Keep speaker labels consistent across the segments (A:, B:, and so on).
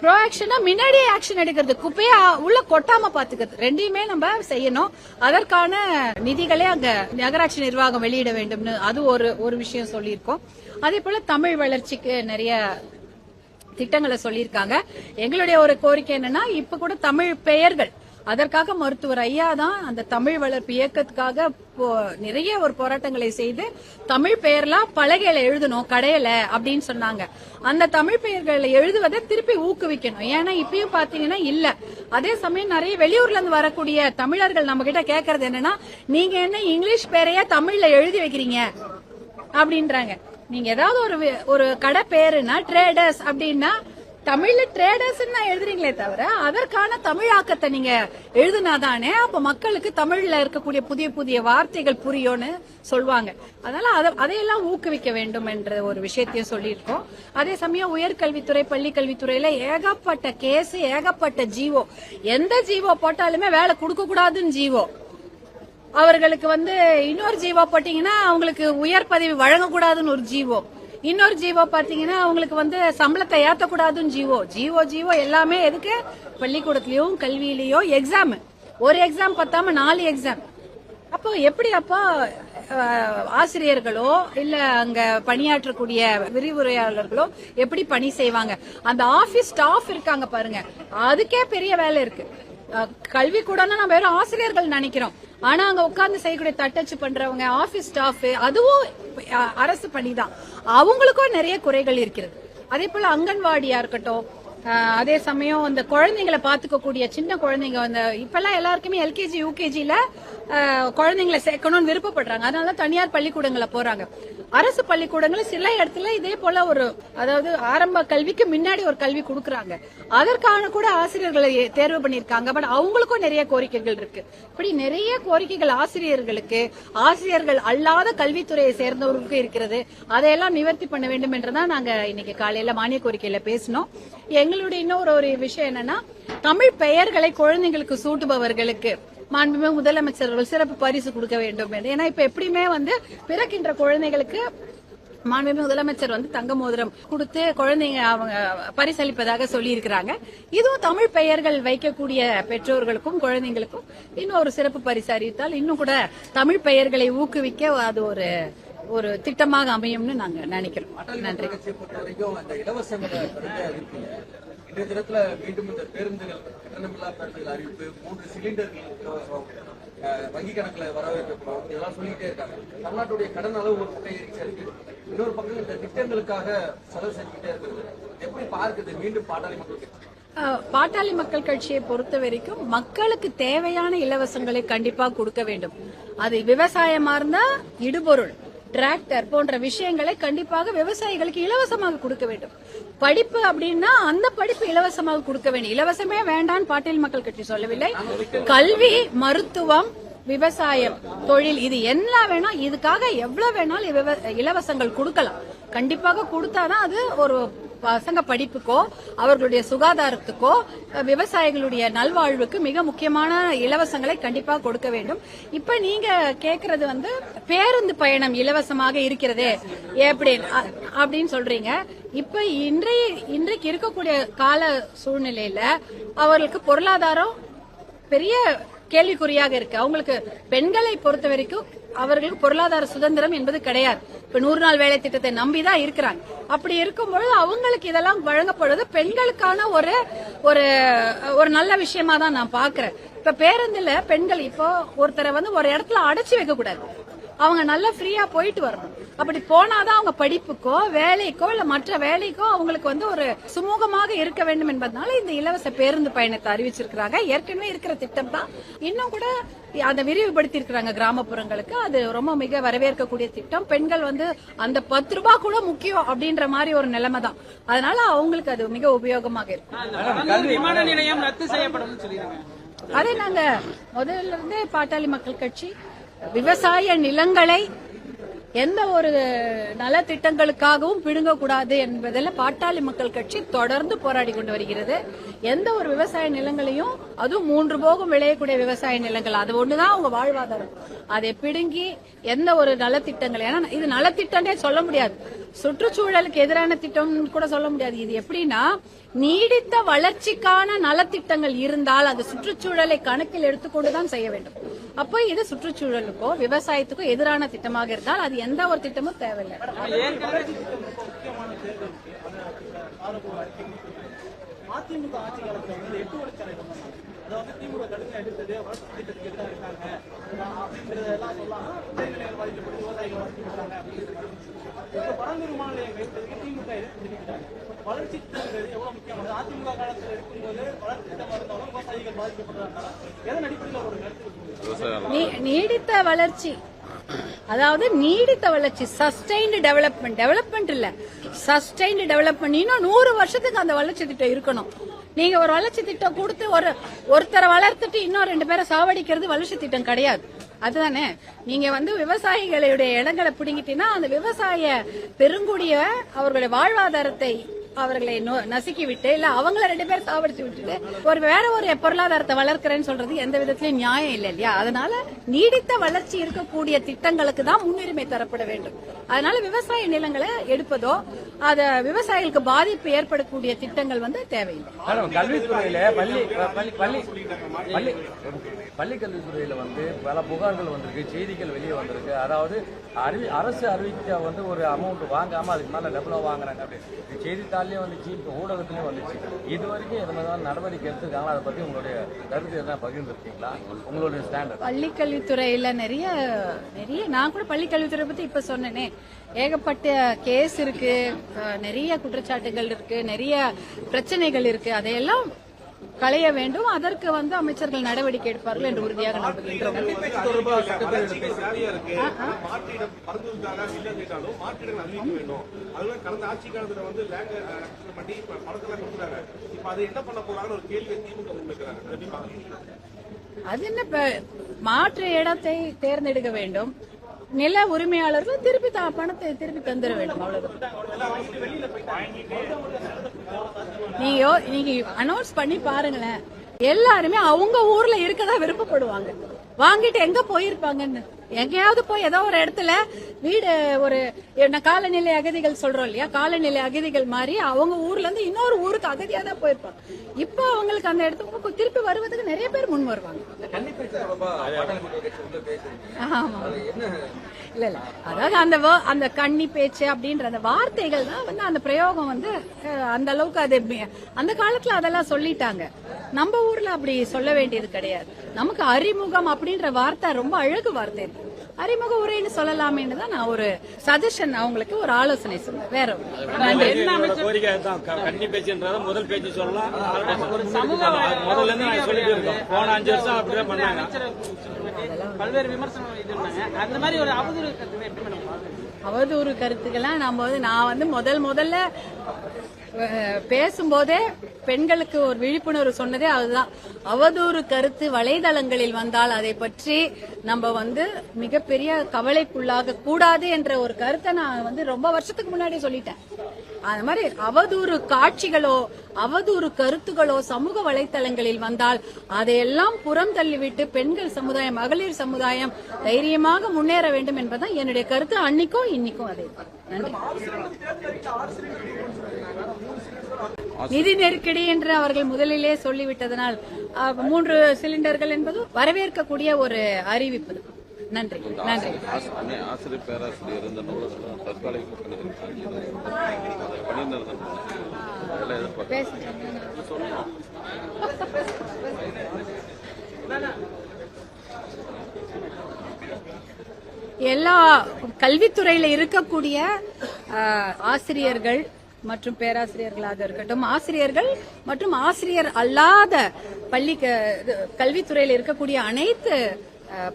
A: ப்ரோஆக்ஷனா முன்னாடியே ஆக்ஷன் எடுக்கிறது, குப்பையா உள்ள கொட்டாம பாத்துக்கிறது, ரெண்டையுமே நம்ம செய்யணும். அதற்கான நிதிகளே அங்க நகராட்சி நிர்வாகம் வெளியிட வேண்டும்னு அது ஒரு விஷயம் சொல்லியிருக்கோம். அதே போல தமிழ் வளர்ச்சிக்கு நிறைய திட்டங்களை சொல்லியிருக்காங்க. எங்களுடைய ஒரு கோரிக்கை என்னன்னா, இப்ப கூட தமிழ் பெயர்கள், அதற்காக மருத்துவர் ஐயா தான் அந்த தமிழ் வளர்ப்பு இயக்கத்துக்காக நிறைய ஒரு போராட்டங்களை செய்து தமிழ் பெயர்லாம் பலகையில எழுதணும் கடையில அப்படின்னு சொன்னாங்க. அந்த தமிழ் பெயர்களை எழுதுவதை திருப்பி ஊக்குவிக்கணும். ஏன்னா இப்பயும் பாத்தீங்கன்னா இல்ல. அதே சமயம் நிறைய வெளியூர்ல இருந்து வரக்கூடிய தமிழர்கள் நம்ம கிட்ட கேக்குறது என்னன்னா, நீங்க என்ன இங்கிலீஷ் பேரையா தமிழ்ல எழுதி வைக்கிறீங்க அப்படின்றாங்க. நீங்க ஏதாவது ஒரு கடை பேருனா ட்ரேடர்ஸ் அப்படின்னா தமிழ்ல ட்ரேடர்ஸ் எழுதுறீங்களே தவிர அதற்கான தமிழாக்கத்தை நீங்க எழுதுனாதானே அப்ப மக்களுக்கு தமிழ்ல இருக்கக்கூடிய புதிய புதிய வார்த்தைகள் புரியும்னு சொல்லுவாங்க. அதனால அதையெல்லாம் ஊக்குவிக்க வேண்டும் என்ற ஒரு விஷயத்தையும் சொல்லியிருக்கோம். அதே சமயம் உயர்கல்வித்துறை பள்ளி கல்வித்துறையில ஏகப்பட்ட கேஸ், ஏகப்பட்ட ஜீவோ, எந்த ஜீவோ போட்டாலுமே வேலை கொடுக்க கூடாதுன்னு ஜீவோ, அவர்களுக்கு இன்னொரு ஜீவோ போட்டீங்கன்னா அவங்களுக்கு உயர் பதவி வழங்கக்கூடாதுன்னு ஒரு ஜீவோ, இன்னொரு ஜீவோ பாத்தீங்கன்னா அவங்களுக்கு சம்பளத்தை ஏத்தக்கூடாதுன்னு ஜீவோ எல்லாமே எதுக்கு? பள்ளிக்கூடத்திலயும் கல்வியிலயோ எக்ஸாம், ஒரு எக்ஸாம் பத்தாம 4 எக்ஸாம். அப்போ எப்படி ஆசிரியர்களோ இல்ல அங்க பணியாற்றக்கூடிய விரிவுரையாளர்களோ எப்படி பணி செய்வாங்க? அந்த ஆபீஸ் ஸ்டாஃப் இருக்காங்க பாருங்க, அதுக்கே பெரிய வேலை இருக்கு. கல்வி கூடன்னா நம்ம வெறும் ஆசிரியர்கள் நினைக்கிறோம். ஆனா அங்க உட்கார்ந்து செய்யக்கூடிய தட்டச்சு பண்றவங்க, ஆபீஸ் ஸ்டாஃப், அதுவும் அரசு பணிதான். அவங்களுக்கும் நிறைய குறைகள் இருக்கிறது. அதே போல அங்கன்வாடியா இருக்கட்டும், அதே சமயம் இந்த குழந்தைங்களை பாத்துக்கக்கூடிய சின்ன குழந்தைங்க இப்பெல்லாம் எல்லாருக்குமே எல்கேஜி யூகேஜில குழந்தைங்களை சேர்க்கணும்னு விருப்பப்படுறாங்க. அதனால தனியார் பள்ளிக்கூடங்களை போறாங்க. அரசு பள்ளிக்கூடங்கள் சில இடத்துல இதே போல அதாவது ஆரம்ப கல்விக்கு முன்னாடி ஒரு கல்வி கொடுக்கறாங்க. அதற்கான கூட ஆசிரியர்களை தேர்வு பண்ணிருக்காங்க. பட் அவங்களுக்கும் நிறைய கோரிக்கைகள் இருக்கு. இப்படி நிறைய கோரிக்கைகள் ஆசிரியர்களுக்கு, ஆசிரியர்கள் அல்லாத கல்வித்துறையை சேர்ந்தவர்களுக்கு இருக்கிறது. அதையெல்லாம் நிவர்த்தி பண்ண வேண்டும் என்றுதான் நாங்க இன்னைக்கு காலையில மானிய கோரிக்கையில பேசினோம். எங்களுடைய இன்னொரு விஷயம் என்னன்னா, தமிழ் பெயர்களை குழந்தைங்களுக்கு சூட்டுபவர்களுக்கு மாண்புமிகு முதலமைச்சர்கள் சிறப்பு பரிசு கொடுக்க வேண்டும். ஏன்னா இப்ப எப்படியுமே பிறக்கின்ற குழந்தைகளுக்கு மாண்புமிகு முதலமைச்சர் தங்க மோதிரம் கொடுத்து குழந்தைங்க அவங்க பரிசளிப்பதாக சொல்லி இருக்கிறாங்க. இதுவும் தமிழ் பெயர்கள் வைக்கக்கூடிய பெற்றோர்களுக்கும் குழந்தைங்களுக்கும் இன்னும் ஒரு சிறப்பு பரிசு அறிவித்தால் இன்னும் கூட தமிழ் பெயர்களை ஊக்குவிக்க அது ஒரு திட்டமாக அமையும்னு நாங்க நினைக்கிறோம். நன்றி.
B: இன்றைய தினத்துல மீண்டும் இந்த பேருந்துகள் கட்டணமில்லா பேருந்துகள் அறிவிப்பு, 3 சிலிண்டர்கள் இலவசம், வங்கி கணக்குல வரவேற்கப்படும், இதெல்லாம் சொல்லிக்கிட்டே இருக்காங்க. தமிழ்நாட்டுடைய கடன் அளவு ஒரு பக்கம் ஏறிச்சா இருக்கு, இன்னொரு பக்கம் இந்த திட்டங்களுக்காக செலவு செஞ்சுக்கிட்டே இருக்கிறது. எப்படி பார்க்குது மீண்டும் பாட்டாளி மக்கள் கட்சி?
A: பாட்டாளி மக்கள் கட்சியை பொறுத்த வரைக்கும் மக்களுக்கு தேவையான இலவசங்களை கண்டிப்பா கொடுக்க வேண்டும். அது விவசாயமா இருந்தா இடுபொருள், டிராக்டர் போன்ற விஷயங்களை கண்டிப்பாக விவசாயிகளுக்கு இலவசமாக கொடுக்க வேண்டும். படிப்பு அப்படின்னா அந்த படிப்பு இலவசமாக கொடுக்க வேண்டும். இலவசமே வேண்டாம் பாட்டாளி மக்கள் கட்சி சொல்லவில்லை. கல்வி, மருத்துவம், விவசாயம், தொழில், இது என்ன வேணா, இதுக்காக எவ்வளவு வேணாலும் இலவசங்கள் கொடுக்கலாம். கண்டிப்பாக கொடுத்தாதான் அது ஒரு பசங்க படிப்புக்கோ அவர்களுடைய சுகாதாரத்துக்கோ விவசாயிகளுடைய நல்வாழ்வுக்கு மிக முக்கியமான இலவசங்களை கண்டிப்பாக கொடுக்க வேண்டும். இப்ப நீங்க கேக்குறது பேருந்து பயணம் இலவசமாக இருக்கிறது அப்படின்னு சொல்றீங்க. இப்ப இன்றைக்கு இருக்கக்கூடிய கால சூழ்நிலையில அவர்களுக்கு பொருளாதாரம் பெரிய கேள்விக்குறியாக இருக்கு. அவங்களுக்கு பெண்களை பொறுத்த வரைக்கும் அவர்களுக்கு பொருளாதார சுதந்திரம் என்பது கிடையாது. இப்ப 100 நாள் வேலை திட்டத்தை நம்பிதான் இருக்கிறாங்க. அப்படி இருக்கும்பொழுது அவங்களுக்கு இதெல்லாம் வழங்கப்படுவது பெண்களுக்கான ஒரு நல்ல விஷயமா தான் நான் பாக்குறேன். இப்ப பேருந்துல பெண்கள் இப்போ ஒருத்தரை ஒரு இடத்துல அடைச்சு வைக்க கூடாது. அவங்க நல்லா ஃப்ரீயா போயிட்டு வரணும். அப்படி போனாதான் அவங்க படிப்புக்கோ வேலைக்கோ இல்ல மற்ற வேலைக்கோ அவங்களுக்கு ஒரு சுமூகமாக இருக்க வேண்டும் என்பதனால இந்த இலவச பேருந்து பயணத்தை அறிவிச்சிருக்கிறாங்க. ஏற்கனவே இருக்கிற திட்டம் தான், இன்னும் கூட அதை விரிவுபடுத்தி இருக்கிறாங்க கிராமப்புறங்களுக்கு. அது ரொம்ப மிக வரவேற்கக்கூடிய திட்டம். பெண்கள் அந்த 10 ரூபாய் கூட முக்கியம் அப்படின்ற மாதிரி ஒரு நிலைமை தான். அதனால அவங்களுக்கு அது மிக உபயோகமாக இருக்கு.
C: விமான நிலையம் ரத்து செய்யப்படும் சொல்லிருக்காங்க.
A: அதை நாங்க முதல்ல இருந்தே பாட்டாளி மக்கள் கட்சி விவசாய நிலங்களை எந்த ஒரு நலத்திட்டங்களுக்காகவும் பிடுங்கக்கூடாது என்பதில் பாட்டாளி மக்கள் கட்சி தொடர்ந்து போராடி கொண்டு வருகிறது. எந்த ஒரு விவசாய நிலங்களையும், அதுவும் 3 போகம் விளையக்கூடிய விவசாய நிலங்கள், அது ஒண்ணுதான் அவங்க வாழ்வாதாரம். அதை பிடுங்கி எந்த ஒரு நலத்திட்டங்கள், ஏன்னா இது நலத்திட்டம்னே சொல்ல முடியாது, சுற்றுச்சூழலுக்கு எதிரான திட்டம்னு கூட சொல்ல முடியாது. இது எப்படின்னா, நீடித்த வளர்ச்சிக்கான நலத்திட்டங்கள் இருந்தால் அது சுற்றுச்சூழலை கணக்கில் எடுத்துக்கொண்டுதான் செய்ய வேண்டும். அப்போ இது சுற்றுச்சூழலுக்கோ விவசாயத்துக்கோ எதிரான திட்டமாக இருந்தால் அது எந்த ஒரு திட்டமும் தேவையில்லை.
D: அதிமுக ஆட்சி காலத்துல வந்து 8 வழிச்சாலை அதாவது திமுக கடுமையா எடுத்தது வளர்ச்சி திட்டத்துக்கு எதிராக இருக்காங்க அப்படின்றதெல்லாம் சொல்லலாம். விளைநிலைகள் பாதிக்கப்பட்டு விவசாயிகள் பாதிக்கப்பட்டாங்க அப்படின்னு பரந்தூர் விமான நிலையம் எடுத்ததுக்கு திமுக எதிர்த்துட்டாங்க. வளர்ச்சி திட்டங்கள் எவ்வளவு முக்கியமானது? அதிமுக காலத்தில் இருக்கும்போது வளர்ச்சி திட்டமாக இருந்தாலும் விவசாயிகள் பாதிக்கப்படுறாங்க. எதன் அடிப்படையில் ஒரு கருத்து?
A: நீடித்த வளர்ச்சி, அதாவது நீடித்த வளர்ச்சி, சஸ்டைன்டு டெவலப்மெண்ட் இல்ல, சஸ்டைன்டு டெவலப்மெண்ட். இன்னும் 100 வருஷத்துக்கு அந்த வளர்ச்சி திட்டம் இருக்கணும். நீங்க ஒரு வளர்ச்சி திட்டம் கொடுத்து ஒருத்தரை வளர்த்துட்டு இன்னும் 2 பேரை சாவடிக்கிறது வளர்ச்சி திட்டம் கிடையாது. அதுதானே, நீங்க வந்து விவசாயிகளுடைய இடங்களை பிடிங்கிட்டீங்கன்னா அந்த விவசாய பெருங்குடிய அவர்களுடைய வாழ்வாதாரத்தை அவர்களை நசுக்கி விட்டு, இல்ல அவங்கள 2 பேர் சாவடிச்சு விட்டுட்டு வேற ஒரு பொருளாதாரத்தை வளர்க்கிறேன்னு சொல்றது எந்த விதத்திலயும் நியாயம் இல்லை இல்லையா? அதனால நீடித்த வளர்ச்சி இருக்கக்கூடிய திட்டங்களுக்கு தான் முன்னுரிமை தரப்பட வேண்டும். அதனால விவசாய நிலங்களை எடுப்பதோ அத விவசாயிகளுக்கு பாதிப்பு ஏற்படக்கூடிய திட்டங்கள் வந்து தேவையில்லை.
E: கல்வித்துறையில பள்ளி கல்வித்துறையில வந்து பல புகார்கள் வந்திருக்கு, செய்திகள் வெளியே வந்திருக்கு. அதாவது அரசு அறிவிக்க வந்து ஒரு அமௌண்ட் வாங்காம அதுக்கு மேல டெவலப் வாங்குறாங்க அப்படின்னு செய்தித்தாள்லயும் வந்துச்சு, ஊடகத்திலயும் வந்துச்சு. இது வரைக்கும் எதுவும் நடவடிக்கை எடுத்துருக்காங்களா? அதை பத்தி உங்களுடைய கருத்து எதனா பகிர்ந்துருக்கீங்களா? உங்களுடைய ஸ்டாண்டர்ட்
A: பள்ளி கல்வித்துறையில நிறைய நான் கூட பள்ளி கல்வித்துறை பத்தி இப்ப சொன்னேனே, ஏகப்பட்ட கேஸ் இருக்கு, நிறைய குற்றச்சாட்டுகள் இருக்கு, நிறைய பிரச்சனைகள் இருக்கு. அதையெல்லாம் களைய வேண்டும். அதற்கு வந்து அமைச்சர்கள் நடவடிக்கை எடுப்பார்கள் என்று உறுதியாக நம்புகின்றனர். அது என்ன, மாற்று இடத்தை தேர்ந்தெடுக்க வேண்டும். நில உரிமையாளர்கள் திருப்பி பணத்தை திருப்பி தந்துட வேண்டும். அவ்வளவுதான். நீங்க அனௌன்ஸ் பண்ணி பாருங்களேன், எல்லாருமே அவங்க ஊர்ல இருக்கதான் விருப்பப்படுவாங்க. வாங்கிட்டு எங்க போயிருப்பாங்கன்னு, எங்கேயாவது போய் ஏதோ ஒரு இடத்துல வீடு, ஒரு காலநிலை அகதிகள் சொல்றோம் இல்லையா, காலநிலை அகதிகள் மாதிரி அவங்க ஊர்ல இருந்து இன்னொரு ஊருக்கு அகதியா தான் போயிருப்பாங்க. இப்போ அவங்களுக்கு அந்த இடத்துக்கு திருப்பி வருவதுக்கு நிறைய பேர் முன் வருவாங்க. ஆமா, இல்ல அதாவது அந்த கன்னி பேச்சு அப்படின்ற அந்த வார்த்தைகள் தான் வந்து அந்த பிரயோகம் வந்து அந்த அளவுக்கு அது அந்த காலத்துல அதெல்லாம் சொல்லிட்டாங்க. நம்ம ஊர்ல அப்படி சொல்ல வேண்டியது கிடையாது. நமக்கு அறிமுகம் அப்படின்ற வார்த்தை ரொம்ப அழகு வார்த்தை இருக்கு. அறிமுக உரைன்னு சொல்லலாமேன்னு தான் நான் ஒரு சஜஷன், அவங்களுக்கு ஒரு ஆலோசனை சொன்னேன். வேற
F: கோரிக்கை தான் கன்னி பேச்சுன்றத முதல் பேச்சு சொல்லலாம். முதல்ல இருந்து நான் சொல்லிட்டு இருக்கோம். போன 5 வருஷம் அப்படிதான் பண்ணாங்க.
C: பல்வேறு விமர்சனம் அந்த மாதிரி ஒரு
A: அவதூறு கருத்துக்கெல்லாம் நான் வந்து முதல்ல பேசும்போதே பெண்களுக்கு ஒரு விழிப்புணர்வு சொன்னதே அதுதான். அவதூறு கருத்து வலைதளங்களில் வந்தால் அதை பற்றி நம்ம வந்து மிகப்பெரிய கவலைக்குள்ளாக கூடாது என்ற ஒரு கருத்தை நான் வந்து ரொம்ப வருஷத்துக்கு முன்னாடி சொல்லிட்டேன். அது மாதிரி அவதூறு காட்சிகளோ அவதூறு கருத்துகளோ சமூக வலைதளங்களில் வந்தால் அதையெல்லாம் புறம் தள்ளிவிட்டு பெண்கள் சமுதாயம், மகளிர் சமுதாயம் தைரியமாக முன்னேற வேண்டும் என்பதுதான் என்னுடைய கருத்து. அன்னைக்கும் இன்னைக்கும் அதே. நன்றி. நிதி நெருக்கடி என்று அவர்கள் முதலிலே சொல்லிவிட்டதனால் 3 சிலிண்டர்கள் என்பது வரவேற்கக்கூடிய ஒரு அறிவிப்பு. நன்றி. நன்றி.
G: ஆசிரியர் பேராசிரியர் இந்த நூலகம் தற்காலிக
A: எல்லா கல்வித்துறையில இருக்கக்கூடிய ஆசிரியர்கள் மற்றும் பேராசிரியர்களாக இருக்கட்டும், ஆசிரியர்கள் மற்றும் ஆசிரியர் அல்லாத பள்ளி கல்வித்துறையில் இருக்கக்கூடிய அனைத்து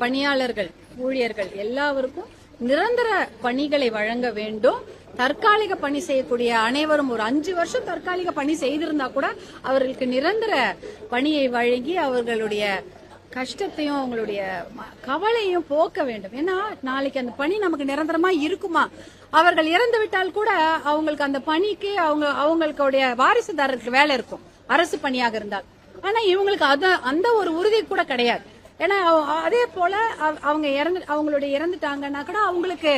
A: பணியாளர்கள், ஊழியர்கள் எல்லாருக்கும் நிரந்தர பணிகளை வழங்க வேண்டும். தற்காலிக பணி செய்யக்கூடிய அனைவரும் ஒரு 5 வருஷம் தற்காலிக பணி செய்திருந்தா கூட அவர்களுக்கு நிரந்தர பணியை வழங்கி அவர்களுடைய கஷ்டத்தையும் அவங்களுடைய கவலையும் போக்க வேண்டும். ஏன்னா நாளைக்கு அந்த பணி நமக்கு நிரந்தரமா இருக்குமா? அவர்கள் இறந்து விட்டால் கூட அவங்களுக்கு அந்த பணிக்கு அவங்களுடைய வாரிசுதாரருக்கு வேலை இருக்கும், அரசு பணியாக இருந்தால். ஆனா இவங்களுக்கு அந்த ஒரு உறுதி கூட கிடையாது. ஏன்னா அதே போல அவங்க அவங்களுடைய இறந்துட்டாங்கன்னா கூட அவங்களுக்கு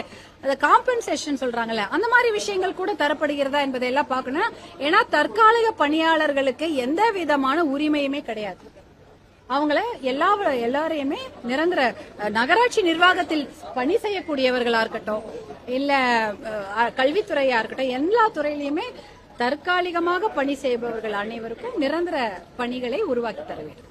A: காம்பன்சேஷன் சொல்றாங்கல்ல, அந்த மாதிரி விஷயங்கள் கூட தரப்படுகிறதா என்பதை எல்லாம் பார்க்கணும். ஏன்னா தற்காலிக பணியாளர்களுக்கு எந்த விதமான உரிமையுமே கிடையாது. அவங்கள எல்லாரையுமே நிரந்தர நகராட்சி நிர்வாகத்தில் பணி செய்யக்கூடியவர்களா இருக்கட்டும், இல்ல கல்வித்துறையா இருக்கட்டும், எல்லா துறையிலுமே தற்காலிகமாக பணி செய்பவர்கள் அனைவருக்கும் நிரந்தர பணிகளை உருவாக்கி தர வேண்டும்.